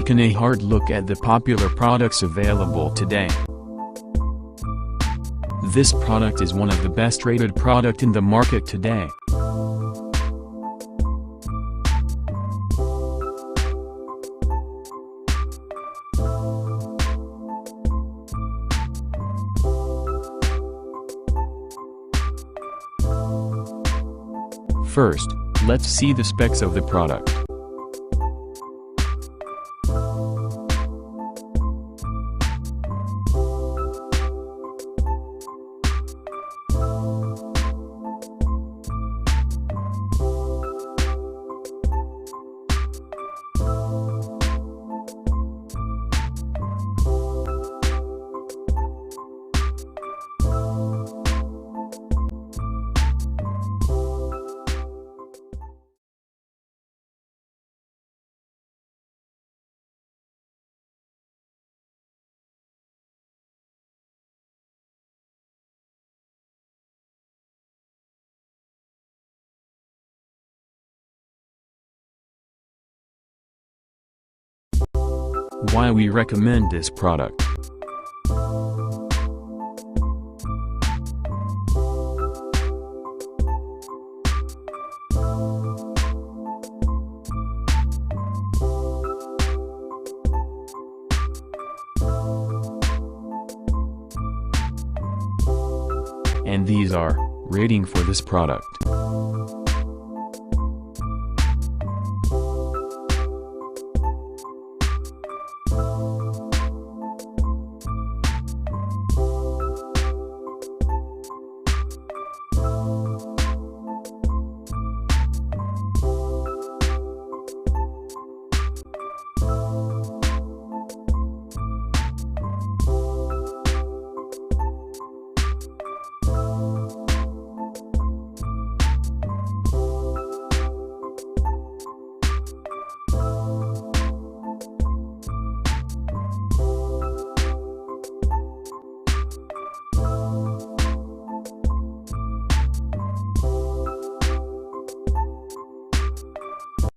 taken a hard look at the popular products available today. This product is one of the best rated product in the market today. First, let's see the specs of the product. Why we recommend this product. And these are rating for this product.